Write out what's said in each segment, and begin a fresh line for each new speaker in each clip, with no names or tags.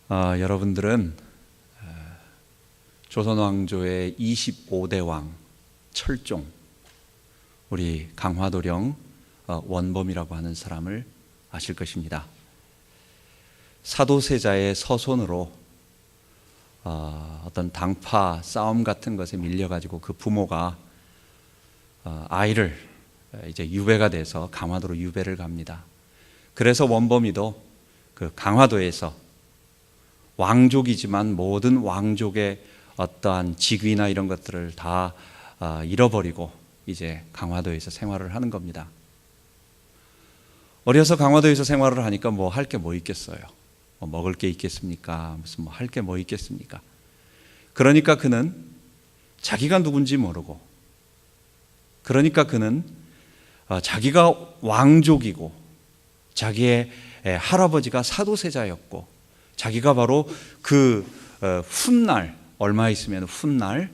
여러분들은 조선 왕조의 25대 왕 철종, 우리 강화도령 원범이라고 하는 사람을 아실 것입니다. 사도세자의 서손으로 어떤 당파 싸움 같은 것에 밀려가지고 그 부모가 아이를 이제 유배가 돼서 강화도로 유배를 갑니다. 그래서 원범이도 그 강화도에서 왕족이지만 모든 왕족의 어떠한 직위나 이런 것들을 다 잃어버리고 이제 강화도에서 생활을 하는 겁니다. 어려서 강화도에서 생활을 하니까 뭐 할 게 뭐 있겠어요? 뭐 먹을 게 있겠습니까? 무슨 뭐 할 게 뭐 있겠습니까? 그러니까 그는 자기가 누군지 모르고, 그러니까 그는 자기가 왕족이고 자기의 할아버지가 사도세자였고 자기가 바로 그 훗날, 얼마 있으면 훗날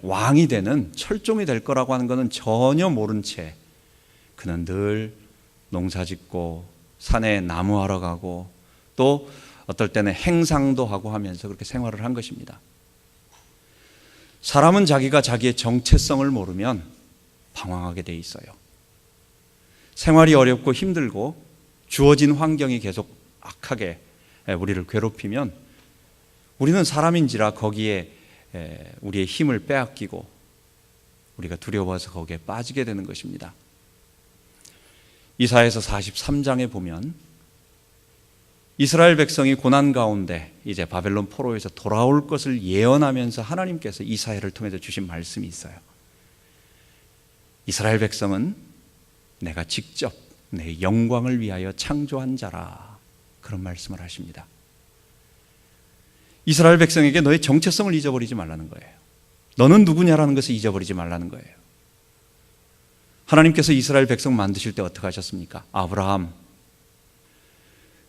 왕이 되는, 철종이 될 거라고 하는 것은 전혀 모른 채 그는 늘 농사 짓고 산에 나무하러 가고 또 어떨 때는 행상도 하고 하면서 그렇게 생활을 한 것입니다. 사람은 자기가 자기의 정체성을 모르면 방황하게 돼 있어요. 생활이 어렵고 힘들고 주어진 환경이 계속 악하게 우리를 괴롭히면 우리는 사람인지라 거기에 우리의 힘을 빼앗기고 우리가 두려워서 거기에 빠지게 되는 것입니다. 이사야서 43장에 보면 이스라엘 백성이 고난 가운데 이제 바벨론 포로에서 돌아올 것을 예언하면서 하나님께서 이사야를 통해서 주신 말씀이 있어요. 이스라엘 백성은 내가 직접 내 영광을 위하여 창조한 자라, 그런 말씀을 하십니다. 이스라엘 백성에게 너의 정체성을 잊어버리지 말라는 거예요. 너는 누구냐라는 것을 잊어버리지 말라는 거예요. 하나님께서 이스라엘 백성 만드실 때 어떻게 하셨습니까? 아브라함,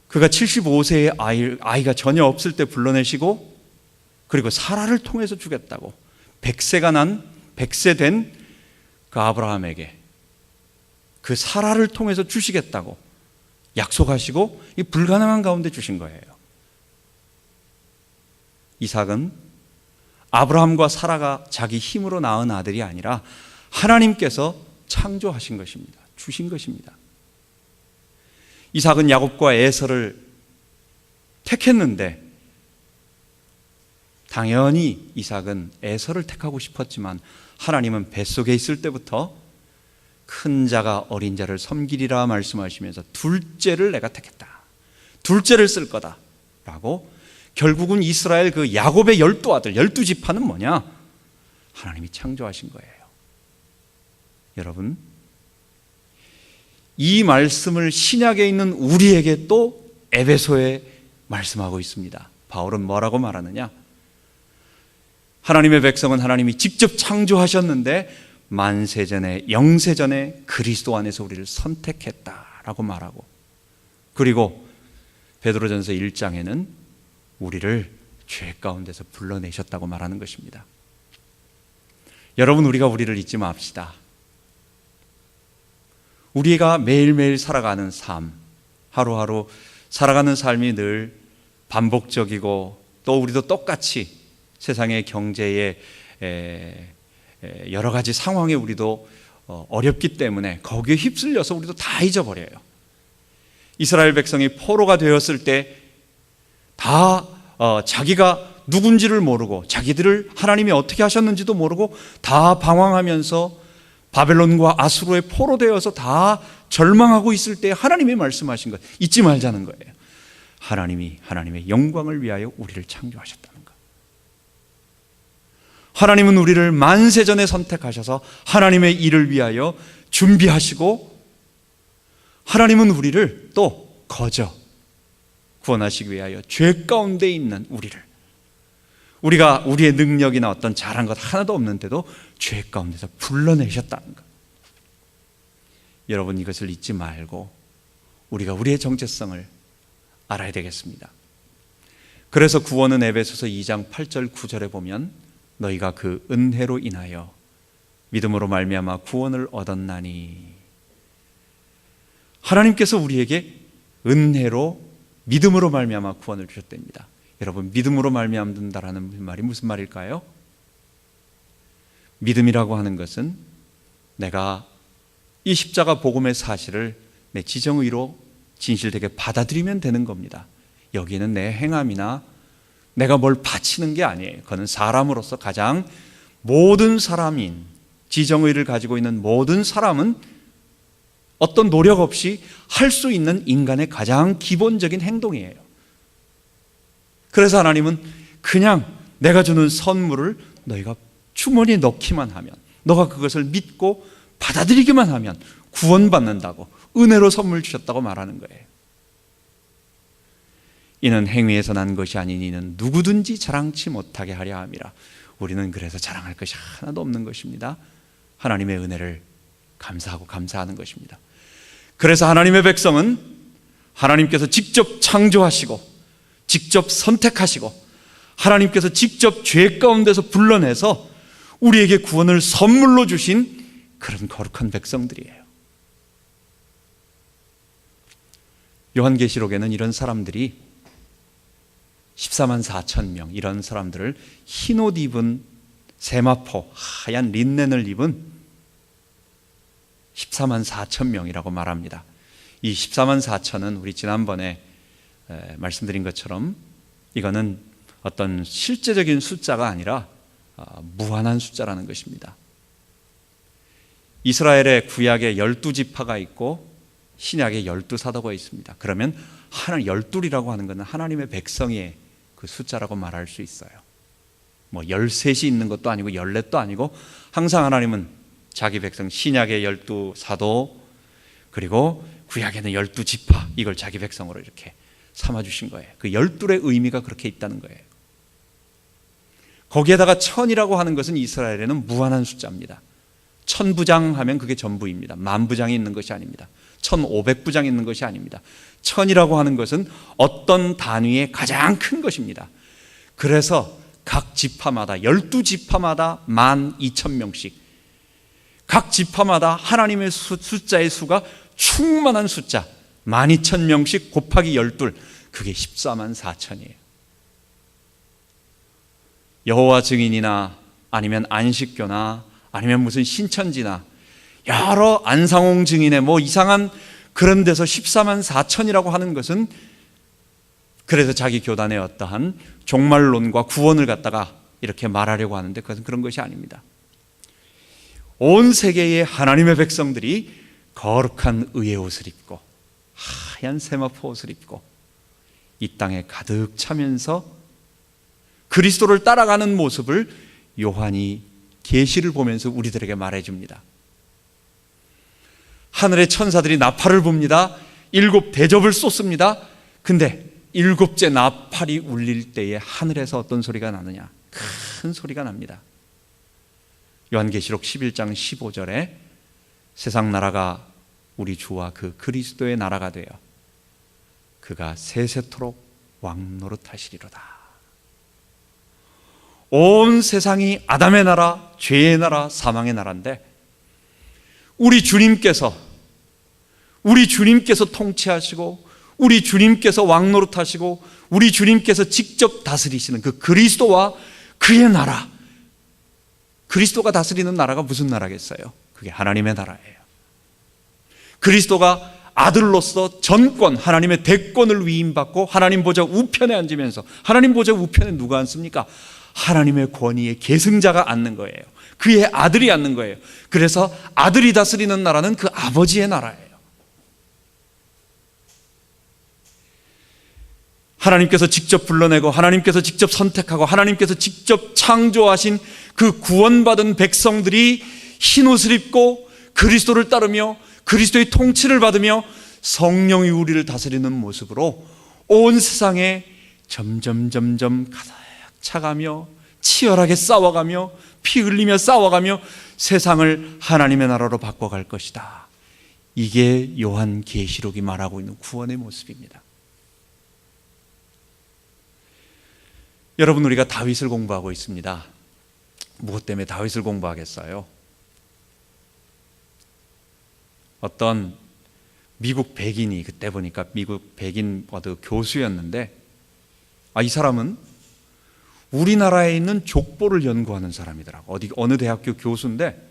그가 75세의 아이가 전혀 없을 때 불러내시고, 그리고 사라를 통해서 주겠다고 100세 된 그 아브라함에게 그 사라를 통해서 주시겠다고 약속하시고 이 불가능한 가운데 주신 거예요. 이삭은 아브라함과 사라가 자기 힘으로 낳은 아들이 아니라 하나님께서 창조하신 것입니다. 주신 것입니다. 이삭은 야곱과 에서를 택했는데 당연히 이삭은 에서를 택하고 싶었지만 하나님은 뱃속에 있을 때부터 큰 자가 어린 자를 섬기리라 말씀하시면서 둘째를 내가 택했다, 둘째를 쓸 거다 라고, 결국은 이스라엘 그 야곱의 12아들 12지파는 뭐냐? 하나님이 창조하신 거예요. 여러분, 이 말씀을 신약에 있는 우리에게 또 에베소에 말씀하고 있습니다. 바울은 뭐라고 말하느냐? 하나님의 백성은 하나님이 직접 창조하셨는데 만세전에 영세전에 그리스도 안에서 우리를 선택했다라고 말하고, 그리고 베드로전서 1장에는 우리를 죄 가운데서 불러내셨다고 말하는 것입니다. 여러분, 우리가 우리를 잊지 맙시다. 우리가 매일매일 살아가는 삶, 하루하루 살아가는 삶이 늘 반복적이고 또 우리도 똑같이 세상의 경제에 여러 가지 상황에 우리도 어렵기 때문에 거기에 휩쓸려서 우리도 다 잊어버려요. 이스라엘 백성이 포로가 되었을 때 다 자기가 누군지를 모르고 자기들을 하나님이 어떻게 하셨는지도 모르고 다 방황하면서 바벨론과 아수르의 포로 되어서 다 절망하고 있을 때 하나님이 말씀하신 것 잊지 말자는 거예요. 하나님이 하나님의 영광을 위하여 우리를 창조하셨다는 것. 하나님은 우리를 만세전에 선택하셔서 하나님의 일을 위하여 준비하시고, 하나님은 우리를 또 거저 구원하시기 위하여 죄 가운데 있는 우리가 우리의 능력이나 어떤 잘한 것 하나도 없는데도 죄 가운데서 불러내셨다는 것. 여러분, 이것을 잊지 말고 우리가 우리의 정체성을 알아야 되겠습니다. 그래서 구원은 에베소서 2장 8절 9절에 보면 너희가 그 은혜로 인하여 믿음으로 말미암아 구원을 얻었나니, 하나님께서 우리에게 은혜로 믿음으로 말미암아 구원을 주셨답니다. 여러분, 믿음으로 말미암는다라는 말이 무슨 말일까요? 믿음이라고 하는 것은 내가 이 십자가 복음의 사실을 내 지정의로 진실되게 받아들이면 되는 겁니다. 여기는 내 행함이나 내가 뭘 바치는 게 아니에요. 그는 사람으로서 가장 모든 사람인, 지정의를 가지고 있는 모든 사람은 어떤 노력 없이 할 수 있는 인간의 가장 기본적인 행동이에요. 그래서 하나님은 그냥 내가 주는 선물을 너희가 주머니에 넣기만 하면, 너가 그것을 믿고 받아들이기만 하면 구원받는다고, 은혜로 선물 주셨다고 말하는 거예요. 이는 행위에서 난 것이 아닌 이는 누구든지 자랑치 못하게 하려 함이라. 우리는 그래서 자랑할 것이 하나도 없는 것입니다. 하나님의 은혜를 감사하고 감사하는 것입니다. 그래서 하나님의 백성은 하나님께서 직접 창조하시고 직접 선택하시고 하나님께서 직접 죄 가운데서 불러내서 우리에게 구원을 선물로 주신 그런 거룩한 백성들이에요. 요한계시록에는 이런 사람들이 14만 4천 명, 이런 사람들을 흰옷 입은 세마포, 하얀 린넨을 입은 14만 4천 명이라고 말합니다. 이 14만 4천은 우리 지난번에 말씀드린 것처럼 이거는 어떤 실제적인 숫자가 아니라 무한한 숫자라는 것입니다. 이스라엘의 구약에 12지파가 있고 신약에 12사도가 있습니다. 그러면 12이라고 하는 것은 하나님의 백성의 그 숫자라고 말할 수 있어요. 뭐 13이 있는 것도 아니고 14도 아니고 항상 하나님은 자기 백성, 신약의 12사도 그리고 구약에는 12지파, 이걸 자기 백성으로 이렇게 삼아주신 거예요. 그 12의 의미가 그렇게 있다는 거예요. 거기에다가 1000이라고 하는 것은 이스라엘에는 무한한 숫자입니다. 1000부장 하면 그게 전부입니다. 10,000부장이 있는 것이 아닙니다. 1500부장이 있는 것이 아닙니다. 1000이라고 하는 것은 어떤 단위의 가장 큰 것입니다. 그래서 각 지파마다 12지파마다 12,000명씩, 각 지파마다 하나님의 숫자의 수가 충만한 숫자 12,000명씩 곱하기 12, 그게 14만 4천이에요. 여호와 증인이나 아니면 안식교나 아니면 무슨 신천지나 여러 안상홍 증인의 뭐 이상한 그런 데서 14만 4천이라고 하는 것은 그래서 자기 교단의 어떠한 종말론과 구원을 갖다가 이렇게 말하려고 하는데 그것은 그런 것이 아닙니다. 온 세계의 하나님의 백성들이 거룩한 의의 옷을 입고 하얀 세마포 옷을 입고 이 땅에 가득 차면서 그리스도를 따라가는 모습을 요한이 계시를 보면서 우리들에게 말해줍니다. 하늘의 천사들이 나팔을 붑니다. 7 대접을 쏟습니다. 근데 7째 나팔이 울릴 때에 하늘에서 어떤 소리가 나느냐? 큰 소리가 납니다. 요한계시록 11장 15절에 세상 나라가 우리 주와 그 그리스도의 나라가 되어 그가 세세토록 왕노릇하시리로다. 온 세상이 아담의 나라, 죄의 나라, 사망의 나라인데 우리 주님께서 통치하시고 우리 주님께서 왕노릇하시고 우리 주님께서 직접 다스리시는 그 그리스도와 그의 나라, 그리스도가 다스리는 나라가 무슨 나라겠어요? 그게 하나님의 나라예요. 그리스도가 아들로서 전권, 하나님의 대권을 위임받고 하나님 보좌 우편에 앉으면서, 하나님 보좌 우편에 누가 앉습니까? 하나님의 권위의 계승자가 앉는 거예요. 그의 아들이 앉는 거예요. 그래서 아들이 다스리는 나라는 그 아버지의 나라예요. 하나님께서 직접 불러내고 하나님께서 직접 선택하고 하나님께서 직접 창조하신 그 구원받은 백성들이 흰옷을 입고 그리스도를 따르며 그리스도의 통치를 받으며 성령이 우리를 다스리는 모습으로 온 세상에 점점 가득 차가며 치열하게 싸워가며 피 흘리며 싸워가며 세상을 하나님의 나라로 바꿔갈 것이다. 이게 요한계시록이 말하고 있는 구원의 모습입니다. 여러분, 우리가 다윗을 공부하고 있습니다. 무엇 때문에 다윗을 공부하겠어요? 어떤 미국 백인이, 그때 보니까 미국 백인 교수였는데, 이 사람은 우리나라에 있는 족보를 연구하는 사람이더라고. 어느 대학교 교수인데,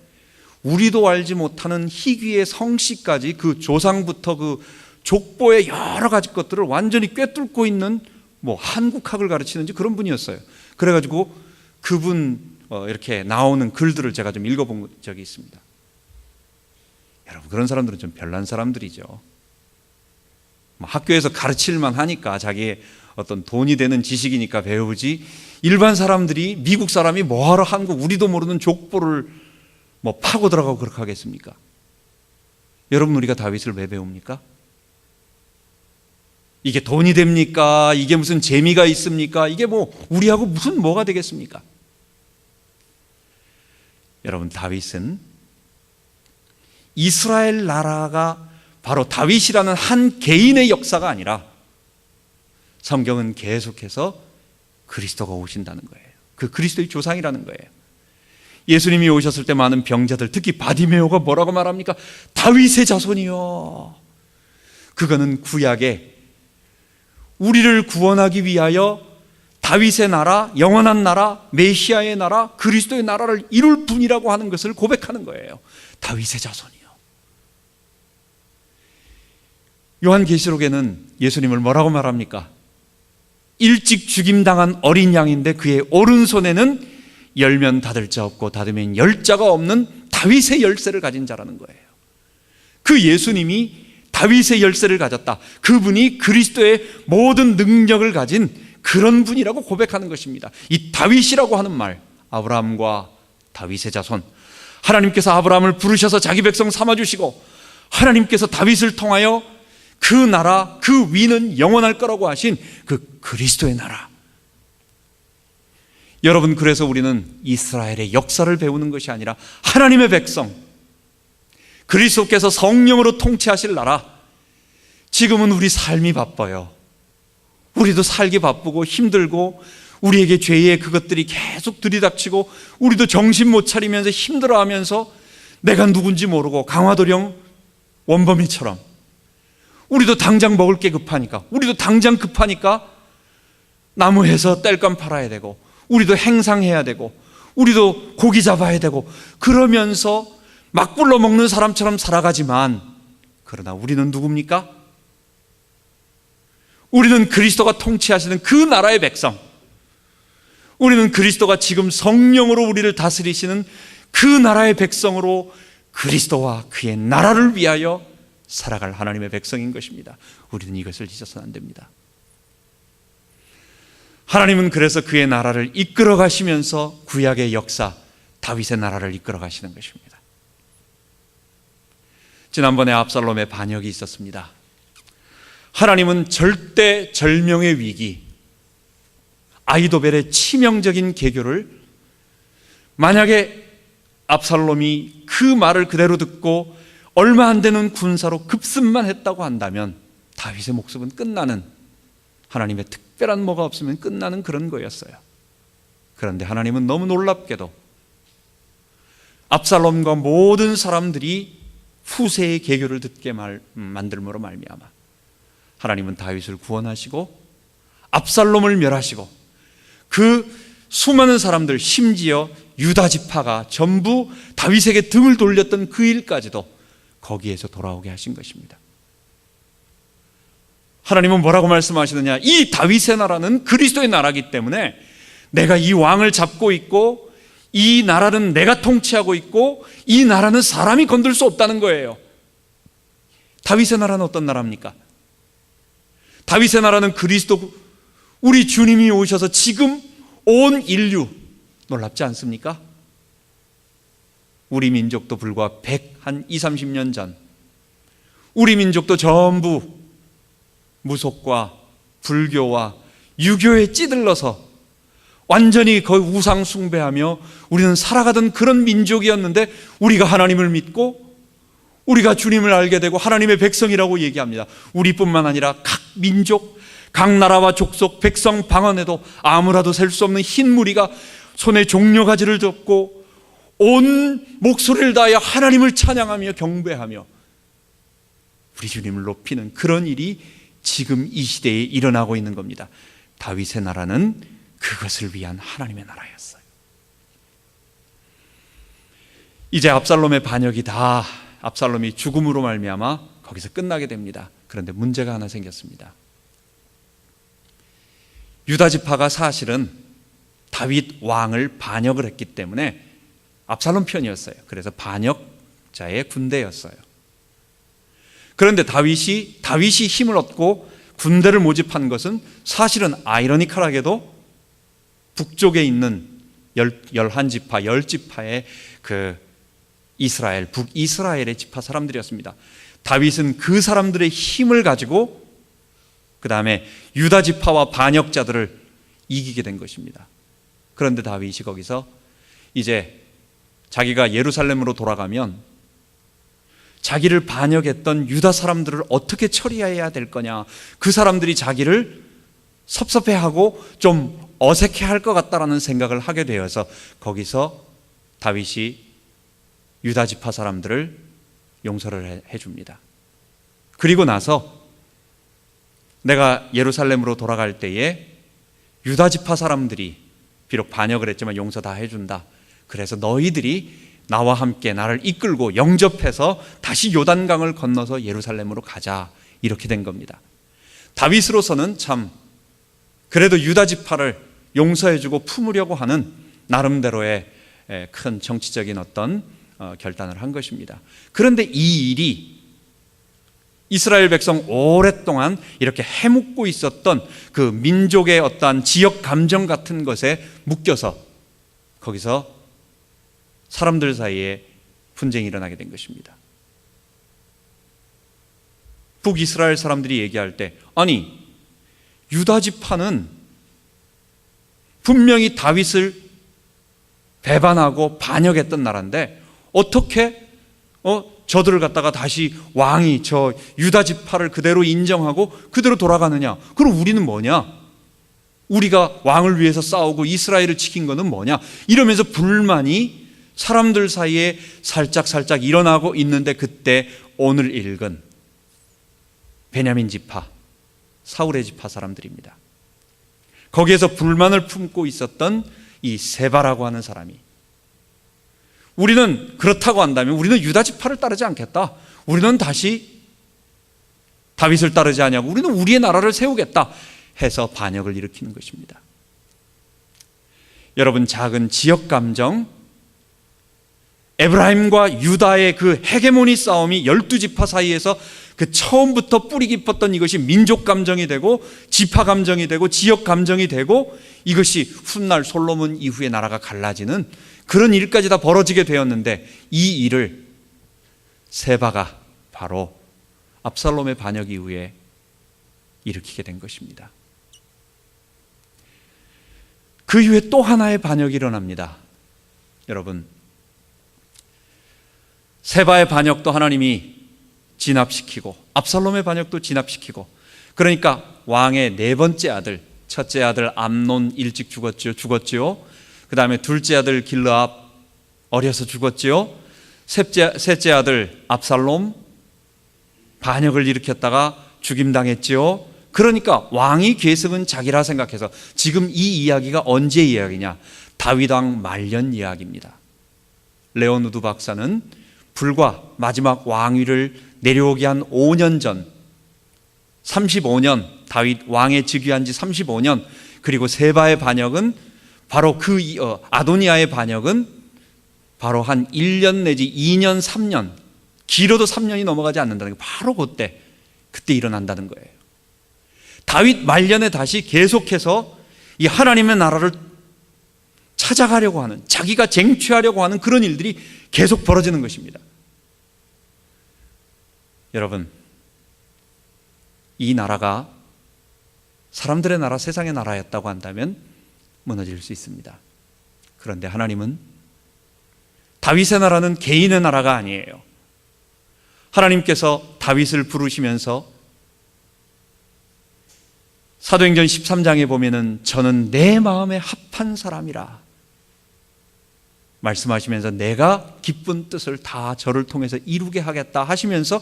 우리도 알지 못하는 희귀의 성씨까지 그 조상부터 그 족보의 여러 가지 것들을 완전히 꿰뚫고 있는 한국학을 가르치는지 그런 분이었어요. 그래가지고 그분 이렇게 나오는 글들을 제가 좀 읽어본 적이 있습니다. 여러분, 그런 사람들은 좀 별난 사람들이죠. 학교에서 가르칠만 하니까 자기의 어떤 돈이 되는 지식이니까 배우지, 일반 사람들이, 미국 사람이 뭐하러 한국 우리도 모르는 족보를 파고 들어가고 그렇게 하겠습니까? 여러분, 우리가 다윗을 왜 배웁니까? 이게 돈이 됩니까? 이게 무슨 재미가 있습니까? 이게 우리하고 무슨 뭐가 되겠습니까? 여러분, 다윗은 이스라엘 나라가 바로 다윗이라는 한 개인의 역사가 아니라 성경은 계속해서 그리스도가 오신다는 거예요. 그 그리스도의 조상이라는 거예요. 예수님이 오셨을 때 많은 병자들, 특히 바디메오가 뭐라고 말합니까? 다윗의 자손이요. 그거는 구약에 우리를 구원하기 위하여 다윗의 나라, 영원한 나라, 메시아의 나라, 그리스도의 나라를 이룰 분이라고 하는 것을 고백하는 거예요. 다윗의 자손이요. 요한계시록에는 예수님을 뭐라고 말합니까? 일찍 죽임당한 어린 양인데 그의 오른손에는 열면 닫을 자 없고 닫으면 열 자가 없는 다윗의 열쇠를 가진 자라는 거예요. 그 예수님이 다윗의 열쇠를 가졌다. 그분이 그리스도의 모든 능력을 가진 그런 분이라고 고백하는 것입니다. 이 다윗이라고 하는 말, 아브라함과 다윗의 자손, 하나님께서 아브라함을 부르셔서 자기 백성 삼아주시고 하나님께서 다윗을 통하여 그 나라, 그 위는 영원할 거라고 하신 그 그리스도의 나라. 여러분, 그래서 우리는 이스라엘의 역사를 배우는 것이 아니라 하나님의 백성, 그리스도께서 성령으로 통치하실 나라. 지금은 우리 삶이 바빠요. 우리도 살기 바쁘고 힘들고 우리에게 죄의 그것들이 계속 들이닥치고 우리도 정신 못 차리면서 힘들어하면서 내가 누군지 모르고 강화도령 원범이처럼 우리도 당장 먹을 게 급하니까, 우리도 당장 급하니까 나무해서 땔감 팔아야 되고, 우리도 행상해야 되고, 우리도 고기 잡아야 되고, 그러면서 막 불러 먹는 사람처럼 살아가지만, 그러나 우리는 누굽니까? 우리는 그리스도가 통치하시는 그 나라의 백성, 우리는 그리스도가 지금 성령으로 우리를 다스리시는 그 나라의 백성으로 그리스도와 그의 나라를 위하여 살아갈 하나님의 백성인 것입니다. 우리는 이것을 잊어서는 안 됩니다. 하나님은 그래서 그의 나라를 이끌어 가시면서 구약의 역사, 다윗의 나라를 이끌어 가시는 것입니다. 지난번에 압살롬의 반역이 있었습니다. 하나님은 절대 절명의 위기, 아히도벨의 치명적인 계교를, 만약에 압살롬이 그 말을 그대로 듣고 얼마 안 되는 군사로 급습만 했다고 한다면 다윗의 목숨은 끝나는, 하나님의 특별한 뭐가 없으면 끝나는 그런 거였어요. 그런데 하나님은 너무 놀랍게도 압살롬과 모든 사람들이 후세의 계교를 듣게 만들므로 말미암아 하나님은 다윗을 구원하시고 압살롬을 멸하시고 그 수많은 사람들, 심지어 유다 지파가 전부 다윗에게 등을 돌렸던 그 일까지도 거기에서 돌아오게 하신 것입니다. 하나님은 뭐라고 말씀하시느냐? 이 다윗의 나라는 그리스도의 나라이기 때문에 내가 이 왕을 잡고 있고 이 나라는 내가 통치하고 있고 이 나라는 사람이 건들 수 없다는 거예요. 다윗의 나라는 어떤 나라입니까? 다윗의 나라는 그리스도, 우리 주님이 오셔서 지금 온 인류, 놀랍지 않습니까? 우리 민족도 불과 120-30년 전, 우리 민족도 전부 무속과 불교와 유교에 찌들러서 완전히 거의 우상 숭배하며 우리는 살아가던 그런 민족이었는데, 우리가 하나님을 믿고 우리가 주님을 알게 되고 하나님의 백성이라고 얘기합니다. 우리뿐만 아니라 각 민족, 각 나라와 족속, 백성 방언에도 아무라도 셀 수 없는 흰 무리가 손에 종려가지를 잡고 온 목소리를 다하여 하나님을 찬양하며 경배하며 우리 주님을 높이는 그런 일이 지금 이 시대에 일어나고 있는 겁니다. 다윗의 나라는 그것을 위한 하나님의 나라였어요. 이제 압살롬의 반역이 다 압살롬이 죽음으로 말미암아 거기서 끝나게 됩니다. 그런데 문제가 하나 생겼습니다. 유다 지파가 사실은 다윗 왕을 반역을 했기 때문에 압살롬 편이었어요. 그래서 반역자의 군대였어요. 그런데 다윗이 힘을 얻고 군대를 모집한 것은 사실은 아이러니컬하게도 북쪽에 있는 11지파, 10지파의 그 이스라엘, 북이스라엘의 지파 사람들이었습니다. 다윗은 그 사람들의 힘을 가지고 그 다음에 유다 지파와 반역자들을 이기게 된 것입니다. 그런데 다윗이 거기서 이제 자기가 예루살렘으로 돌아가면 자기를 반역했던 유다 사람들을 어떻게 처리해야 될 거냐, 그 사람들이 자기를 섭섭해하고 좀 어색해할 것 같다라는 생각을 하게 되어서 거기서 다윗이 유다 지파 사람들을 용서를 해줍니다. 그리고 나서 내가 예루살렘으로 돌아갈 때에 유다 지파 사람들이 비록 반역을 했지만 용서 다 해준다. 그래서 너희들이 나와 함께 나를 이끌고 영접해서 다시 요단강을 건너서 예루살렘으로 가자. 이렇게 된 겁니다. 다윗으로서는 참 그래도 유다 지파를 용서해주고 품으려고 하는 나름대로의 큰 정치적인 어떤 결단을 한 것입니다. 그런데 이 일이 이스라엘 백성 오랫동안 이렇게 해묵고 있었던 그 민족의 어떠한 지역 감정 같은 것에 묶여서 거기서 사람들 사이에 분쟁이 일어나게 된 것입니다. 북이스라엘 사람들이 얘기할 때 아니 유다 지파는 분명히 다윗을 배반하고 반역했던 나라인데 어떻게 저들을 갖다가 다시 왕이 저 유다 지파를 그대로 인정하고 그대로 돌아가느냐? 그럼 우리는 뭐냐? 우리가 왕을 위해서 싸우고 이스라엘을 지킨 것은 뭐냐? 이러면서 불만이 사람들 사이에 살짝 일어나고 있는데 그때 오늘 읽은 베냐민 지파, 사울의 지파 사람들입니다. 거기에서 불만을 품고 있었던 이 세바라고 하는 사람이 우리는 그렇다고 한다면 우리는 유다 지파를 따르지 않겠다. 우리는 다시 다윗을 따르지 아니하고 우리는 우리의 나라를 세우겠다 해서 반역을 일으키는 것입니다. 여러분, 작은 지역 감정, 에브라임과 유다의 그 헤게모니 싸움이 12지파 사이에서 그 처음부터 뿌리 깊었던 이것이 민족 감정이 되고 지파 감정이 되고 지역 감정이 되고 이것이 훗날 솔로몬 이후에 나라가 갈라지는 그런 일까지 다 벌어지게 되었는데 이 일을 세바가 바로 압살롬의 반역 이후에 일으키게 된 것입니다. 그 이후에 또 하나의 반역이 일어납니다. 여러분, 세바의 반역도 하나님이 진압시키고 압살롬의 반역도 진압시키고, 그러니까 왕의 네 번째 아들, 첫째 아들 암논 일찍 죽었지요. 그 다음에 둘째 아들 길르압 어려서 죽었지요. 셋째 아들 압살롬 반역을 일으켰다가 죽임당했지요. 그러니까 왕이 계승은 자기라 생각해서 지금 이 이야기가 언제 이야기냐? 다윗 왕 말년 이야기입니다. 레오누드 박사는 불과 마지막 왕위를 내려오기 한 5년 전, 35년, 다윗 왕에 즉위한 지 35년, 그리고 세바의 반역은 바로 그 아도니아의 반역은 바로 한 1년 내지 2년, 3년, 길어도 3년이 넘어가지 않는다는 게 바로 그때 일어난다는 거예요. 다윗 말년에 다시 계속해서 이 하나님의 나라를 찾아가려고 하는, 자기가 쟁취하려고 하는 그런 일들이 계속 벌어지는 것입니다. 여러분, 이 나라가 사람들의 나라, 세상의 나라였다고 한다면 무너질 수 있습니다. 그런데 하나님은 다윗의 나라는 개인의 나라가 아니에요. 하나님께서 다윗을 부르시면서 사도행전 13장에 보면은 저는 내 마음에 합한 사람이라 말씀하시면서 내가 기쁜 뜻을 다 저를 통해서 이루게 하겠다 하시면서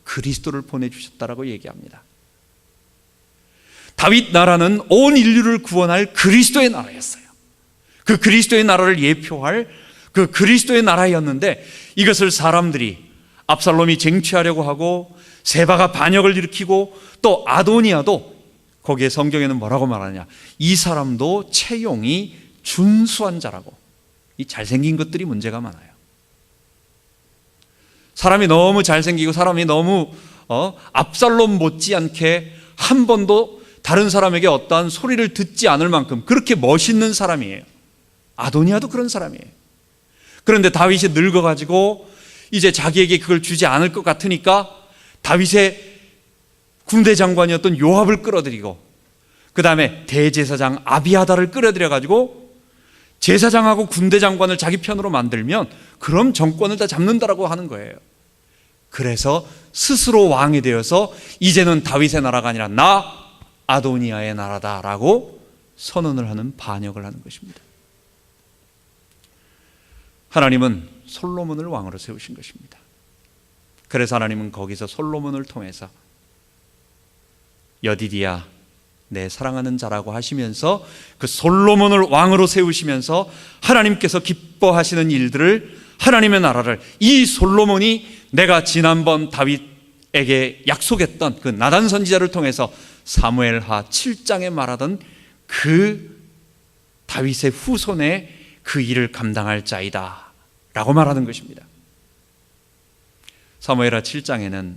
그리스도를 보내주셨다라고 얘기합니다. 다윗 나라는 온 인류를 구원할 그리스도의 나라였어요. 그 그리스도의 나라를 예표할 그 그리스도의 나라였는데, 이것을 사람들이 압살롬이 쟁취하려고 하고 세바가 반역을 일으키고 또 아도니아도, 거기에 성경에는 뭐라고 말하냐, 이 사람도 채용이 준수한 자라고. 이 잘생긴 것들이 문제가 많아요. 사람이 너무 잘생기고 사람이 너무 압살롬 못지않게 한 번도 다른 사람에게 어떠한 소리를 듣지 않을 만큼 그렇게 멋있는 사람이에요. 아도니아도 그런 사람이에요. 그런데 다윗이 늙어가지고 이제 자기에게 그걸 주지 않을 것 같으니까 다윗의 군대 장관이었던 요압을 끌어들이고, 그 다음에 대제사장 아비아다를 끌어들여가지고 제사장하고 군대 장관을 자기 편으로 만들면 그럼 정권을 다 잡는다라고 하는 거예요. 그래서 스스로 왕이 되어서 이제는 다윗의 나라가 아니라 나 아도니아의 나라다라고 선언을 하는, 반역을 하는 것입니다. 하나님은 솔로몬을 왕으로 세우신 것입니다. 그래서 하나님은 거기서 솔로몬을 통해서 여디디야 내 사랑하는 자라고 하시면서 그 솔로몬을 왕으로 세우시면서 하나님께서 기뻐하시는 일들을, 하나님의 나라를, 이 솔로몬이 내가 지난번 다윗에게 약속했던 그 나단 선지자를 통해서 사무엘하 7장에 말하던 그 다윗의 후손의 그 일을 감당할 자이다 라고 말하는 것입니다. 사무엘하 7장에는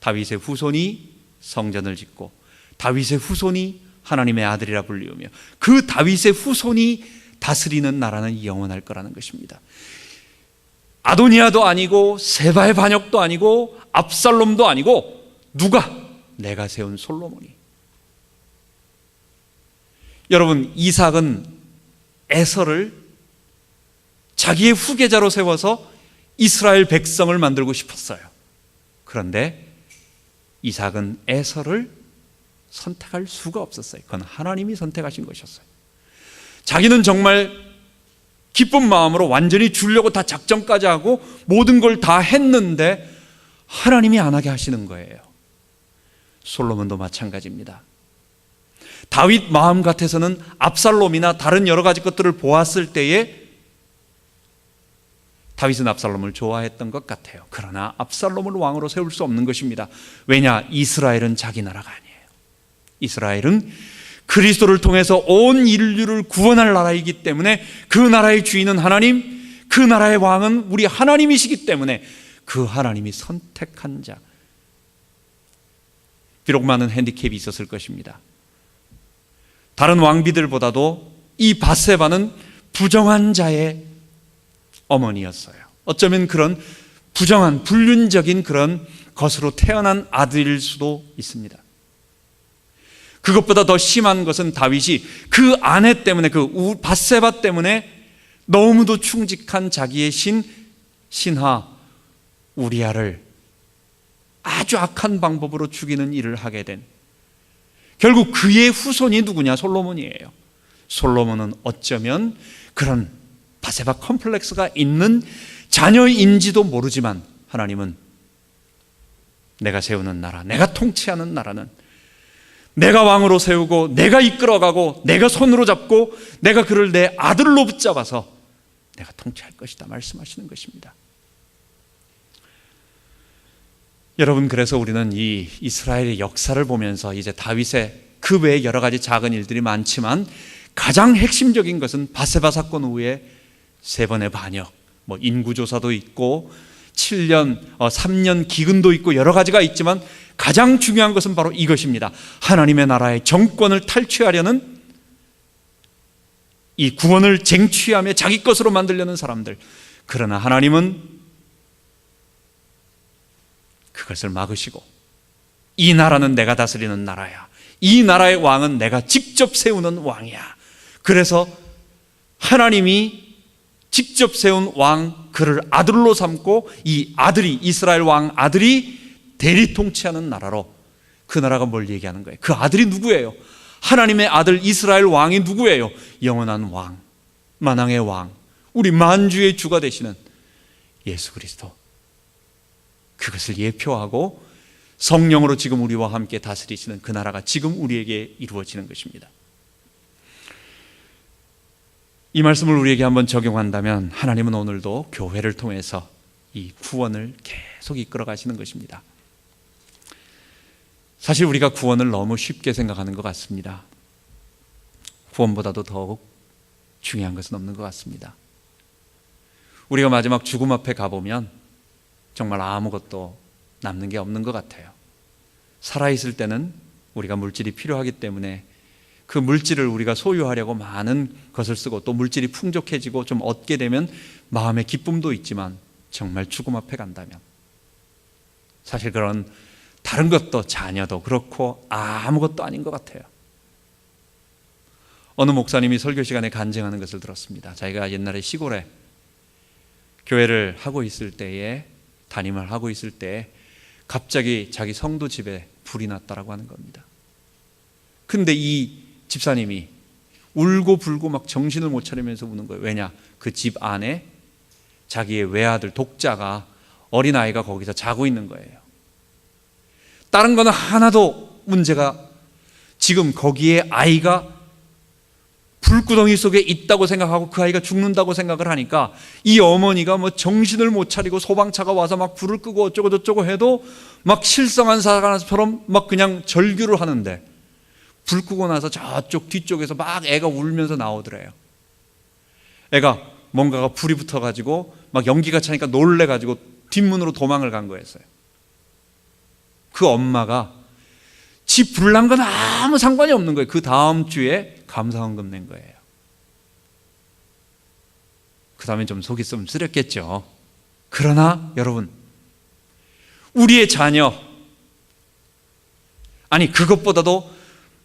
다윗의 후손이 성전을 짓고 다윗의 후손이 하나님의 아들이라 불리우며 그 다윗의 후손이 다스리는 나라는 영원할 거라는 것입니다. 아도니아도 아니고 세바의 반역도 아니고 압살롬도 아니고 누가? 내가 세운 솔로몬이. 여러분, 이삭은 에서를 자기의 후계자로 세워서 이스라엘 백성을 만들고 싶었어요. 그런데 이삭은 에서를 선택할 수가 없었어요. 그건 하나님이 선택하신 것이었어요. 자기는 정말 기쁜 마음으로 완전히 주려고 다 작정까지 하고 모든 걸 다 했는데 하나님이 안 하게 하시는 거예요. 솔로몬도 마찬가지입니다. 다윗 마음 같아서는 압살롬이나 다른 여러 가지 것들을 보았을 때에 다윗은 압살롬을 좋아했던 것 같아요. 그러나 압살롬을 왕으로 세울 수 없는 것입니다. 왜냐? 이스라엘은 자기 나라가 아니에요. 이스라엘은 그리스도를 통해서 온 인류를 구원할 나라이기 때문에 그 나라의 주인은 하나님, 그 나라의 왕은 우리 하나님이시기 때문에 그 하나님이 선택한 자. 비록 많은 핸디캡이 있었을 것입니다. 다른 왕비들보다도 이 밧세바는 부정한 자의 어머니였어요. 어쩌면 그런 부정한 불륜적인 그런 것으로 태어난 아들일 수도 있습니다. 그것보다 더 심한 것은 다윗이 그 아내 때문에, 그 밧세바 때문에 너무도 충직한 자기의 신하 우리아를 아주 악한 방법으로 죽이는 일을 하게 된, 결국 그의 후손이 누구냐? 솔로몬이에요. 솔로몬은 어쩌면 그런 밧세바 컴플렉스가 있는 자녀인지도 모르지만 하나님은 내가 세우는 나라, 내가 통치하는 나라는 내가 왕으로 세우고 내가 이끌어가고 내가 손으로 잡고 내가 그를 내 아들로 붙잡아서 내가 통치할 것이다 말씀하시는 것입니다. 여러분, 그래서 우리는 이 이스라엘의 역사를 보면서 이제 다윗의 그 외에 여러 가지 작은 일들이 많지만 가장 핵심적인 것은 밧세바 사건 후에 3번의 반역, 인구조사도 있고 3년 기근도 있고 여러 가지가 있지만 가장 중요한 것은 바로 이것입니다. 하나님의 나라의 정권을 탈취하려는, 이 구원을 쟁취하며 자기 것으로 만들려는 사람들. 그러나 하나님은 그것을 막으시고 이 나라는 내가 다스리는 나라야, 이 나라의 왕은 내가 직접 세우는 왕이야. 그래서 하나님이 직접 세운 왕, 그를 아들로 삼고 이 아들이, 이스라엘 왕 아들이 대리 통치하는 나라로, 그 나라가 뭘 얘기하는 거예요? 그 아들이 누구예요? 하나님의 아들 이스라엘 왕이 누구예요? 영원한 왕, 만왕의 왕, 우리 만주의 주가 되시는 예수 그리스도. 그것을 예표하고 성령으로 지금 우리와 함께 다스리시는 그 나라가 지금 우리에게 이루어지는 것입니다. 이 말씀을 우리에게 한번 적용한다면 하나님은 오늘도 교회를 통해서 이 구원을 계속 이끌어 가시는 것입니다. 사실 우리가 구원을 너무 쉽게 생각하는 것 같습니다. 구원보다도 더욱 중요한 것은 없는 것 같습니다. 우리가 마지막 죽음 앞에 가보면 정말 아무것도 남는 게 없는 것 같아요. 살아있을 때는 우리가 물질이 필요하기 때문에 그 물질을 우리가 소유하려고 많은 것을 쓰고 또 물질이 풍족해지고 좀 얻게 되면 마음의 기쁨도 있지만 정말 죽음 앞에 간다면 사실 그런 다른 것도 자녀도 그렇고 아무것도 아닌 것 같아요. 어느 목사님이 설교 시간에 간증하는 것을 들었습니다. 자기가 옛날에 시골에 교회를 하고 있을 때에 담임을 하고 있을 때에 갑자기 자기 성도 집에 불이 났다라고 하는 겁니다. 근데 이 집사님이 울고 불고 막 정신을 못 차리면서 우는 거예요. 왜냐? 그 집 안에 자기의 외아들 독자가 어린아이가 거기서 자고 있는 거예요. 다른 거는 하나도 문제가 지금 거기에 아이가 불구덩이 속에 있다고 생각하고 그 아이가 죽는다고 생각을 하니까 이 어머니가 뭐 정신을 못 차리고 소방차가 와서 막 불을 끄고 어쩌고 저쩌고 해도 막 실성한 사람처럼 막 그냥 절규를 하는데 불 끄고 나서 저쪽 뒤쪽에서 막 애가 울면서 나오더래요. 애가 뭔가가 불이 붙어가지고 막 연기가 차니까 놀래가지고 뒷문으로 도망을 간 거였어요. 그 엄마가 집 불난 건 아무 상관이 없는 거예요. 그 다음 주에 감사원금 낸 거예요. 그 다음에 좀 속이 좀 쓰렸겠죠. 그러나 여러분, 우리의 자녀, 아니 그것보다도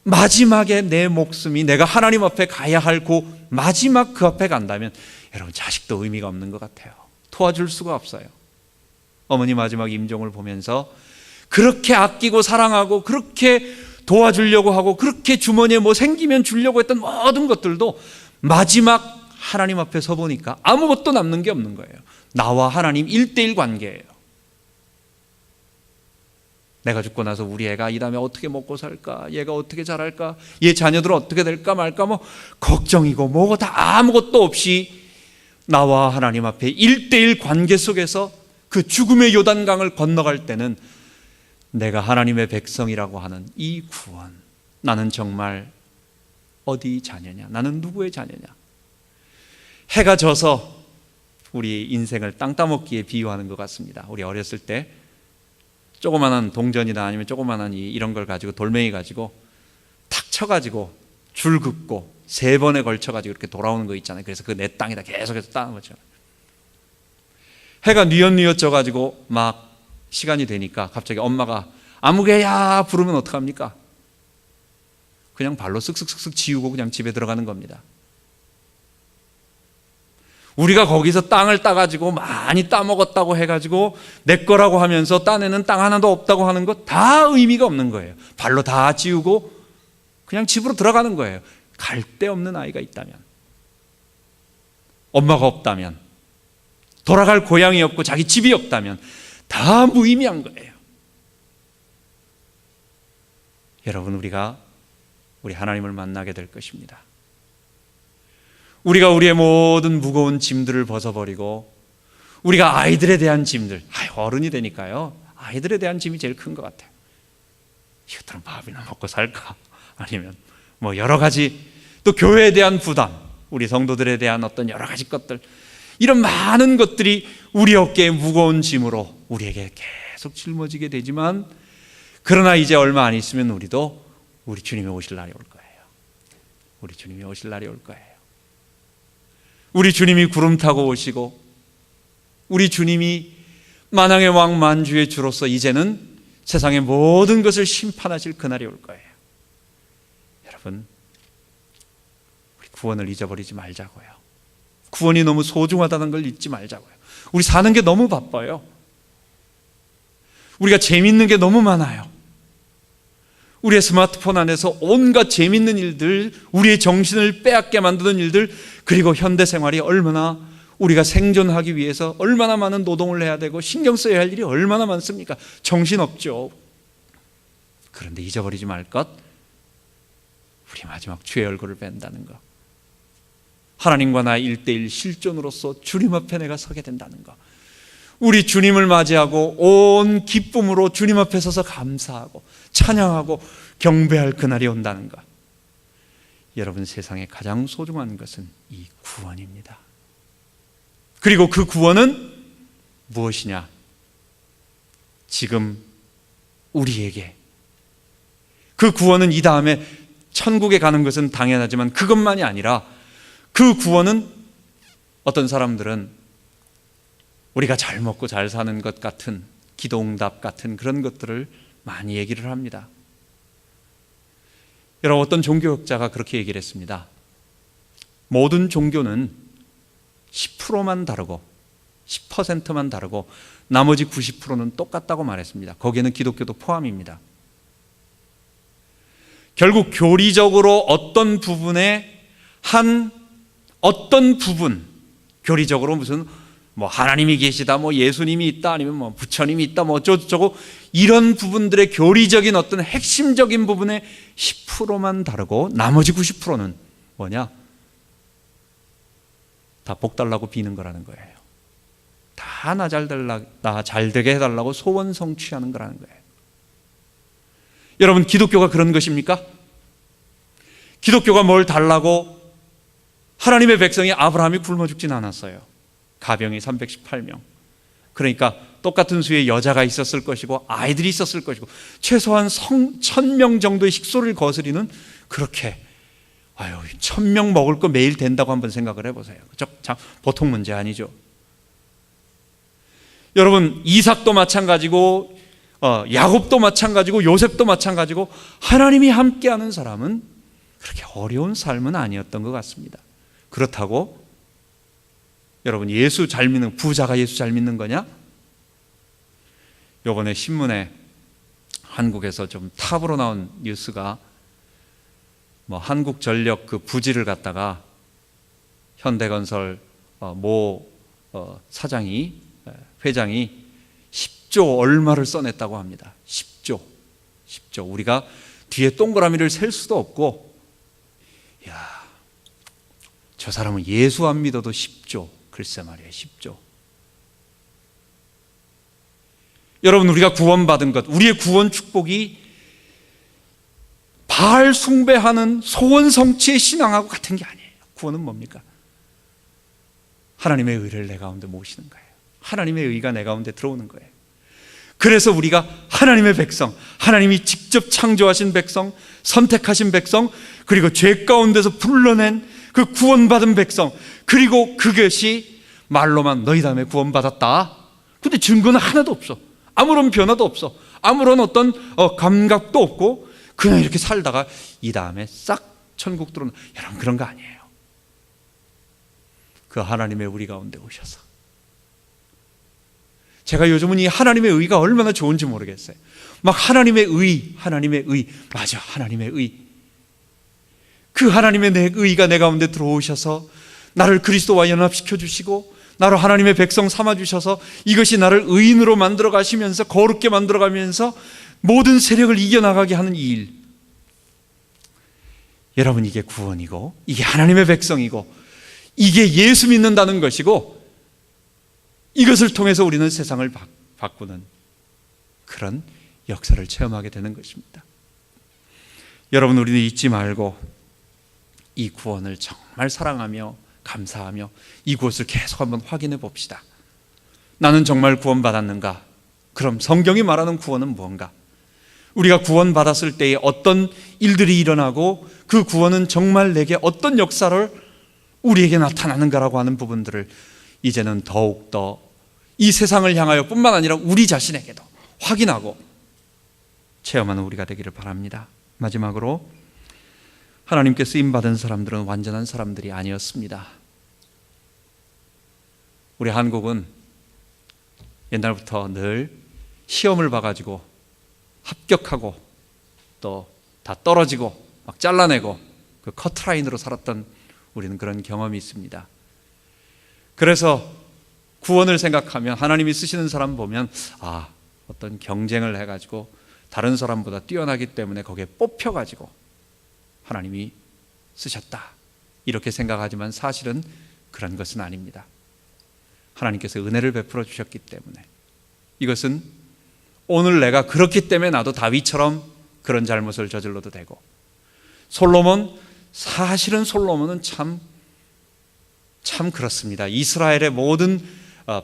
마지막에 내 목숨이 내가 하나님 앞에 가야 할 그 마지막 그 앞에 간다면 여러분 자식도 의미가 없는 것 같아요. 도와줄 수가 없어요. 어머니 마지막 임종을 보면서 그렇게 아끼고 사랑하고 그렇게 도와주려고 하고 그렇게 주머니에 뭐 생기면 주려고 했던 모든 것들도 마지막 하나님 앞에 서보니까 아무것도 남는 게 없는 거예요. 나와 하나님 1:1 관계예요. 내가 죽고 나서 우리 애가 이 다음에 어떻게 먹고 살까? 얘가 어떻게 자랄까? 얘 자녀들은 어떻게 될까 말까? 뭐 걱정이고 뭐고 다 아무것도 없이 나와 하나님 앞에 1:1 관계 속에서 그 죽음의 요단강을 건너갈 때는 내가 하나님의 백성이라고 하는 이 구원, 나는 정말 어디 자녀냐? 나는 누구의 자녀냐? 해가 져서 우리 인생을 땅 따먹기에 비유하는 것 같습니다. 우리 어렸을 때 조그마한 동전이나 아니면 조그마한 이런 걸 가지고 돌멩이 가지고 탁 쳐가지고 줄 긋고 3번에 걸쳐가지고 이렇게 돌아오는 거 있잖아요. 그래서 그 내 땅에다 계속해서 따는 거죠. 해가 뉘엿뉘엿 져가지고 막 시간이 되니까 갑자기 엄마가 아무개야 부르면 어떡합니까? 그냥 발로 쓱쓱쓱쓱 지우고 그냥 집에 들어가는 겁니다. 우리가 거기서 땅을 따가지고 많이 따먹었다고 해가지고 내 거라고 하면서 딴에는 땅 하나도 없다고 하는 거 다 의미가 없는 거예요. 발로 다 지우고 그냥 집으로 들어가는 거예요. 갈 데 없는 아이가 있다면, 엄마가 없다면, 돌아갈 고향이 없고 자기 집이 없다면 다 무의미한 거예요. 여러분, 우리가 우리 하나님을 만나게 될 것입니다. 우리가 우리의 모든 무거운 짐들을 벗어버리고 우리가 아이들에 대한 짐들, 어른이 되니까요, 아이들에 대한 짐이 제일 큰 것 같아요. 이것들은 밥이나 먹고 살까? 아니면 뭐 여러 가지, 또 교회에 대한 부담, 우리 성도들에 대한 어떤 여러 가지 것들, 이런 많은 것들이 우리 어깨에 무거운 짐으로 우리에게 계속 짊어지게 되지만, 그러나 이제 얼마 안 있으면 우리도 우리 주님이 오실 날이 올 거예요. 우리 주님이 오실 날이 올 거예요. 우리 주님이 구름 타고 오시고 우리 주님이 만왕의 왕 만주의 주로서 이제는 세상의 모든 것을 심판하실 그날이 올 거예요. 여러분, 우리 구원을 잊어버리지 말자고요. 구원이 너무 소중하다는 걸 잊지 말자고요. 우리 사는 게 너무 바빠요. 우리가 재밌는 게 너무 많아요. 우리의 스마트폰 안에서 온갖 재밌는 일들, 우리의 정신을 빼앗게 만드는 일들, 그리고 현대 생활이 얼마나 우리가 생존하기 위해서 얼마나 많은 노동을 해야 되고 신경 써야 할 일이 얼마나 많습니까? 정신없죠. 그런데 잊어버리지 말 것, 우리 마지막 주의 얼굴을 뵌다는 것, 하나님과 나 1:1 실존으로서 주님 앞에 내가 서게 된다는 것, 우리 주님을 맞이하고 온 기쁨으로 주님 앞에 서서 감사하고 찬양하고 경배할 그날이 온다는 것. 여러분, 세상에 가장 소중한 것은 이 구원입니다. 그리고 그 구원은 무엇이냐? 지금 우리에게 그 구원은 이 다음에 천국에 가는 것은 당연하지만 그것만이 아니라 그 구원은 어떤 사람들은 우리가 잘 먹고 잘 사는 것 같은 기도응답 같은 그런 것들을 많이 얘기를 합니다. 여러분, 어떤 종교학자가 그렇게 얘기를 했습니다. 모든 종교는 10%만 다르고 10%만 다르고 나머지 90%는 똑같다고 말했습니다. 거기에는 기독교도 포함입니다. 결국 교리적으로 어떤 부분에 어떤 부분, 교리적으로 무슨 하나님이 계시다, 예수님이 있다, 아니면 부처님이 있다, 어쩌고저쩌고 이런 부분들의 교리적인 어떤 핵심적인 부분에 10%만 다르고 나머지 90%는 뭐냐? 다 복 달라고 비는 거라는 거예요. 다 나 잘 되게 해달라고 소원 성취하는 거라는 거예요. 여러분, 기독교가 그런 것입니까? 기독교가 뭘 달라고 하나님의 백성이 아브라함이 굶어 죽진 않았어요. 가병이 318명. 그러니까 똑같은 수의 여자가 있었을 것이고 아이들이 있었을 것이고 최소한 1000명 정도의 식소를 거스리는, 그렇게 1000명 먹을 거 매일 된다고 한번 생각을 해보세요. 참 보통 문제 아니죠. 여러분, 이삭도 마찬가지고 야곱도 마찬가지고 요셉도 마찬가지고 하나님이 함께하는 사람은 그렇게 어려운 삶은 아니었던 것 같습니다. 그렇다고 여러분, 예수 잘 믿는 부자가 예수 잘 믿는 거냐? 이번에 신문에 한국에서 좀 탑으로 나온 뉴스가 한국전력 그 부지를 갖다가 현대건설 모 회장이 10조 얼마를 써냈다고 합니다. 10조. 우리가 뒤에 동그라미를 셀 수도 없고, 저 사람은 예수 안 믿어도 10조. 글쎄 말이에요, 10조. 여러분, 우리가 구원받은 것, 우리의 구원 축복이 바알 숭배하는 소원 성취의 신앙하고 같은 게 아니에요. 구원은 뭡니까? 하나님의 의를 내 가운데 모시는 거예요. 하나님의 의가 내 가운데 들어오는 거예요. 그래서 우리가 하나님의 백성, 하나님이 직접 창조하신 백성, 선택하신 백성, 그리고 죄 가운데서 불러낸 그 구원받은 백성, 그리고 그것이 말로만 너희 다음에 구원받았다. 근데 증거는 하나도 없어. 아무런 변화도 없어. 아무런 어떤 감각도 없고 그냥 이렇게 살다가 이 다음에 싹 천국 들어오는, 여러분, 그런 거 아니에요. 그 하나님의 우리 가운데 오셔서, 제가 요즘은 이 하나님의 의가 얼마나 좋은지 모르겠어요. 하나님의 의, 맞아, 하나님의 의. 그 하나님의 내 의가 내 가운데 들어오셔서 나를 그리스도와 연합시켜 주시고 나를 하나님의 백성 삼아 주셔서 이것이 나를 의인으로 만들어 가시면서 거룩게 만들어 가면서 모든 세력을 이겨나가게 하는 이 일. 여러분, 이게 구원이고 이게 하나님의 백성이고 이게 예수 믿는다는 것이고, 이것을 통해서 우리는 세상을 바꾸는 그런 역사를 체험하게 되는 것입니다. 여러분, 우리는 잊지 말고 이 구원을 정말 사랑하며 감사하며 이곳을 계속 한번 확인해 봅시다. 나는 정말 구원받았는가? 그럼 성경이 말하는 구원은 무언가? 우리가 구원받았을 때에 어떤 일들이 일어나고 그 구원은 정말 내게 어떤 역사를 우리에게 나타나는가라고 하는 부분들을 이제는 더욱더 이 세상을 향하여 뿐만 아니라 우리 자신에게도 확인하고 체험하는 우리가 되기를 바랍니다. 마지막으로, 하나님께 쓰임받은 사람들은 완전한 사람들이 아니었습니다. 우리 한국은 옛날부터 늘 시험을 봐가지고 합격하고 또 다 떨어지고 막 잘라내고 그 커트라인으로 살았던 우리는 그런 경험이 있습니다. 그래서 구원을 생각하면 하나님이 쓰시는 사람 보면 어떤 경쟁을 해가지고 다른 사람보다 뛰어나기 때문에 거기에 뽑혀가지고 하나님이 쓰셨다 이렇게 생각하지만 사실은 그런 것은 아닙니다. 하나님께서 은혜를 베풀어 주셨기 때문에, 이것은 오늘 내가 그렇기 때문에 나도 다윗처럼 그런 잘못을 저질러도 되고, 사실은 솔로몬은 참 그렇습니다. 이스라엘의 모든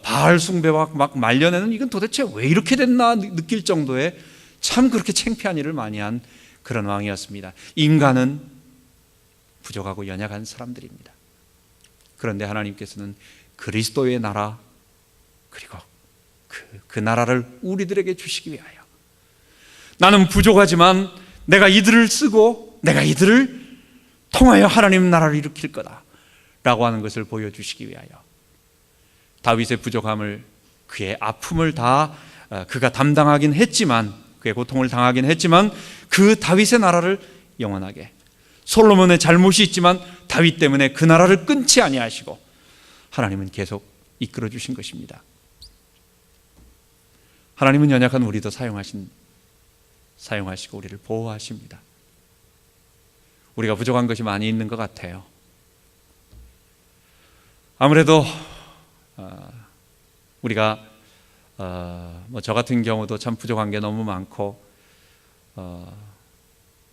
바알 숭배와 막 말려내는, 이건 도대체 왜 이렇게 됐나 느낄 정도의 참 그렇게 창피한 일을 많이 한 그런 왕이었습니다. 인간은 부족하고 연약한 사람들입니다. 그런데 하나님께서는 그리스도의 나라, 그리고 그 나라를 우리들에게 주시기 위하여, 나는 부족하지만 내가 이들을 쓰고 내가 이들을 통하여 하나님 나라를 일으킬 거다 라고 하는 것을 보여주시기 위하여, 다윗의 부족함을, 그의 아픔을 다 그가 담당하긴 했지만, 그의 고통을 당하긴 했지만, 그 다윗의 나라를 영원하게, 솔로몬의 잘못이 있지만 다윗 때문에 그 나라를 끊지 아니하시고 하나님은 계속 이끌어 주신 것입니다. 하나님은 연약한 우리도 사용하시고 우리를 보호하십니다. 우리가 부족한 것이 많이 있는 것 같아요. 아무래도 우리가 저 같은 경우도 참 부족한 게 너무 많고,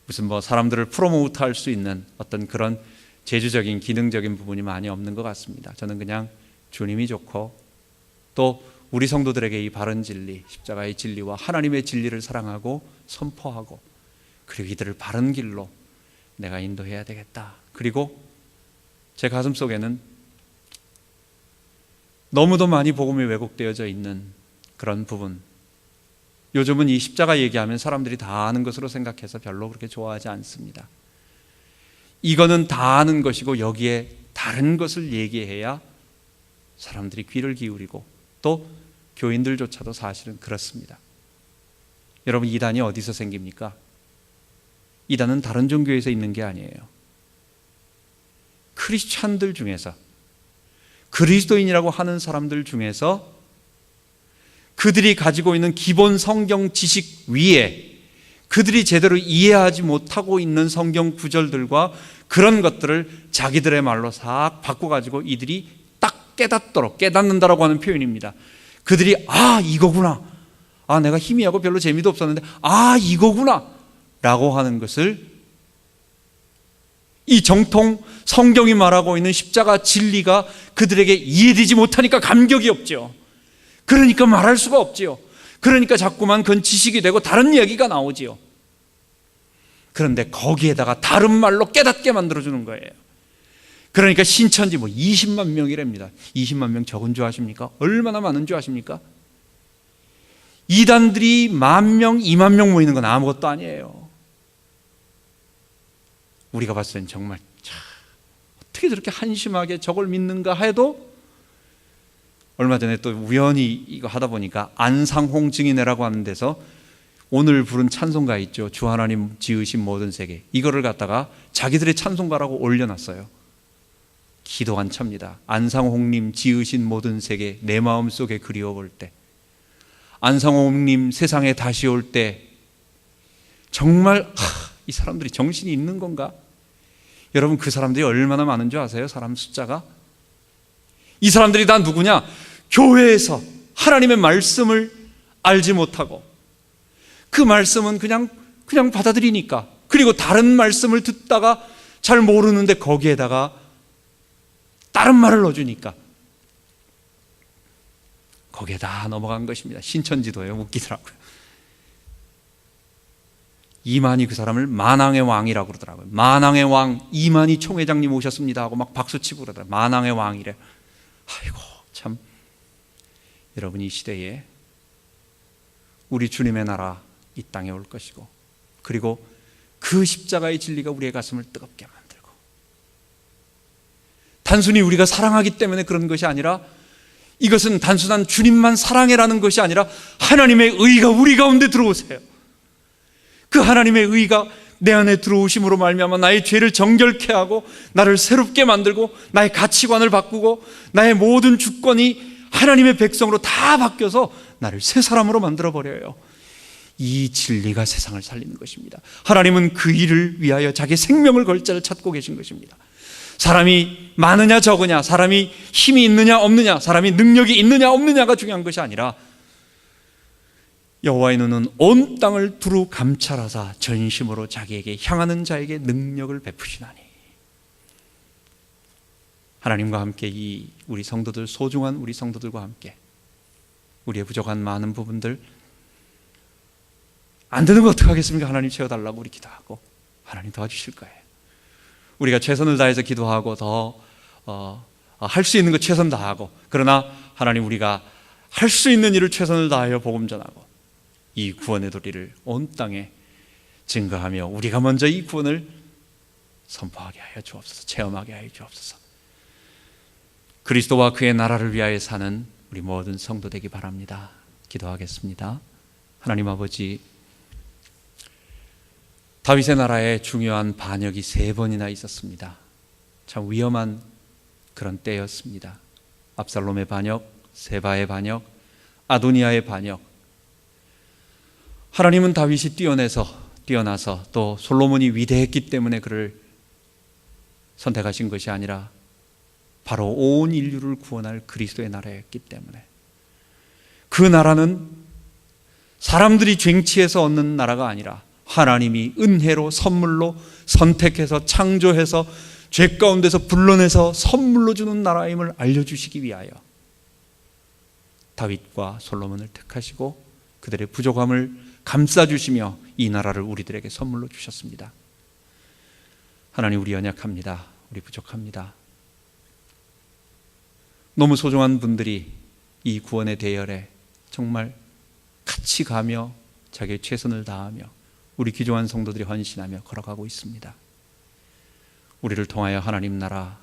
무슨 사람들을 프로모트 할 수 있는 어떤 그런 제주적인 기능적인 부분이 많이 없는 것 같습니다. 저는 그냥 주님이 좋고, 또 우리 성도들에게 이 바른 진리, 십자가의 진리와 하나님의 진리를 사랑하고 선포하고, 그리고 이들을 바른 길로 내가 인도해야 되겠다. 그리고 제 가슴 속에는 너무도 많이 복음이 왜곡되어져 있는 그런 부분, 요즘은 이 십자가 얘기하면 사람들이 다 아는 것으로 생각해서 별로 그렇게 좋아하지 않습니다. 이거는 다 아는 것이고 여기에 다른 것을 얘기해야 사람들이 귀를 기울이고, 또 교인들조차도 사실은 그렇습니다. 여러분, 이단이 어디서 생깁니까? 이단은 다른 종교에서 있는 게 아니에요. 크리스찬들 중에서, 그리스도인이라고 하는 사람들 중에서 그들이 가지고 있는 기본 성경 지식 위에 그들이 제대로 이해하지 못하고 있는 성경 구절들과 그런 것들을 자기들의 말로 싹 바꿔가지고 이들이 딱 깨닫는다라고 하는 표현입니다. 그들이 이거구나, 내가 희미하고 별로 재미도 없었는데 이거구나 라고 하는 것을, 이 정통 성경이 말하고 있는 십자가 진리가 그들에게 이해되지 못하니까 감격이 없죠. 그러니까 말할 수가 없지요. 그러니까 자꾸만 그건 지식이 되고 다른 이야기가 나오지요. 그런데 거기에다가 다른 말로 깨닫게 만들어주는 거예요. 그러니까 신천지 20만 명이랍니다. 20만 명 적은 줄 아십니까? 얼마나 많은 줄 아십니까? 이단들이 10,000명, 20,000명 모이는 건 아무것도 아니에요. 우리가 봤을 땐 정말 어떻게 저렇게 한심하게 저걸 믿는가 해도, 얼마 전에 또 우연히 이거 하다 보니까 안상홍 증인회라고 하는 데서 오늘 부른 찬송가 있죠. 주 하나님 지으신 모든 세계, 이거를 갖다가 자기들의 찬송가라고 올려놨어요. 기도 안 찹니다. 안상홍님 지으신 모든 세계, 내 마음속에 그리워볼 때, 안상홍님 세상에 다시 올 때, 정말 이 사람들이 정신이 있는 건가? 여러분, 그 사람들이 얼마나 많은 줄 아세요? 사람 숫자가? 이 사람들이 다 누구냐? 교회에서 하나님의 말씀을 알지 못하고, 그 말씀은 그냥 받아들이니까, 그리고 다른 말씀을 듣다가 잘 모르는데 거기에다가 다른 말을 넣어주니까 거기에 다 넘어간 것입니다. 신천지도예요. 웃기더라고요. 이만희, 그 사람을 만왕의 왕이라고 그러더라고요. 만왕의 왕 이만희 총회장님 오셨습니다 하고 막 박수치고 그러더라고요. 만왕의 왕이래. 아이고 참, 여러분, 이 시대에 우리 주님의 나라 이 땅에 올 것이고, 그리고 그 십자가의 진리가 우리의 가슴을 뜨겁게 만들고, 단순히 우리가 사랑하기 때문에 그런 것이 아니라, 이것은 단순한 주님만 사랑해라는 것이 아니라 하나님의 의가 우리 가운데 들어오세요. 그 하나님의 의가 내 안에 들어오심으로 말미암아 나의 죄를 정결케 하고 나를 새롭게 만들고 나의 가치관을 바꾸고 나의 모든 주권이 하나님의 백성으로 다 바뀌어서 나를 새 사람으로 만들어버려요. 이 진리가 세상을 살리는 것입니다. 하나님은 그 일을 위하여 자기 생명을 걸 자를 찾고 계신 것입니다. 사람이 많으냐 적으냐, 사람이 힘이 있느냐 없느냐, 사람이 능력이 있느냐 없느냐가 중요한 것이 아니라 여호와의 눈은 온 땅을 두루 감찰하사 전심으로 자기에게 향하는 자에게 능력을 베푸시나니. 하나님과 함께 이 우리 성도들, 소중한 우리 성도들과 함께 우리의 부족한 많은 부분들, 안 되는 거 어떡하겠습니까? 하나님 채워달라고 우리 기도하고 하나님 도와주실 거예요. 우리가 최선을 다해서 기도하고 더 할 수 있는 거 최선 다하고, 그러나 하나님 우리가 할 수 있는 일을 최선을 다하여 복음 전하고 이 구원의 도리를 온 땅에 증거하며 우리가 먼저 이 구원을 선포하게 하여 주옵소서. 체험하게 하여 주옵소서. 그리스도와 그의 나라를 위하여 사는 우리 모든 성도 되기 바랍니다. 기도하겠습니다. 하나님 아버지, 다윗의 나라에 중요한 반역이 3번이나 있었습니다. 참 위험한 그런 때였습니다. 압살롬의 반역, 세바의 반역, 아도니아의 반역. 하나님은 다윗이 뛰어나서 또 솔로몬이 위대했기 때문에 그를 선택하신 것이 아니라 바로 온 인류를 구원할 그리스도의 나라였기 때문에, 그 나라는 사람들이 쟁취해서 얻는 나라가 아니라 하나님이 은혜로 선물로 선택해서 창조해서 죄 가운데서 불러내서 선물로 주는 나라임을 알려주시기 위하여 다윗과 솔로몬을 택하시고 그들의 부족함을 감싸주시며 이 나라를 우리들에게 선물로 주셨습니다. 하나님, 우리 연약합니다. 우리 부족합니다. 너무 소중한 분들이 이 구원의 대열에 정말 같이 가며 자기의 최선을 다하며 우리 귀중한 성도들이 헌신하며 걸어가고 있습니다. 우리를 통하여 하나님 나라,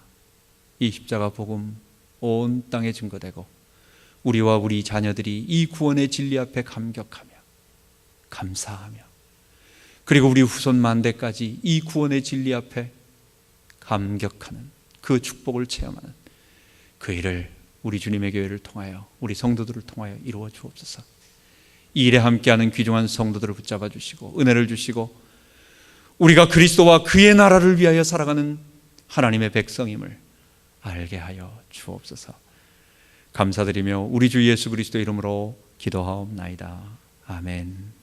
이 십자가 복음 온 땅에 증거되고 우리와 우리 자녀들이 이 구원의 진리 앞에 감격하며 감사하며, 그리고 우리 후손 만대까지 이 구원의 진리 앞에 감격하는 그 축복을 체험하는 그 일을 우리 주님의 교회를 통하여, 우리 성도들을 통하여 이루어 주옵소서. 이 일에 함께하는 귀중한 성도들을 붙잡아 주시고 은혜를 주시고, 우리가 그리스도와 그의 나라를 위하여 살아가는 하나님의 백성임을 알게 하여 주옵소서. 감사드리며 우리 주 예수 그리스도 이름으로 기도하옵나이다. 아멘.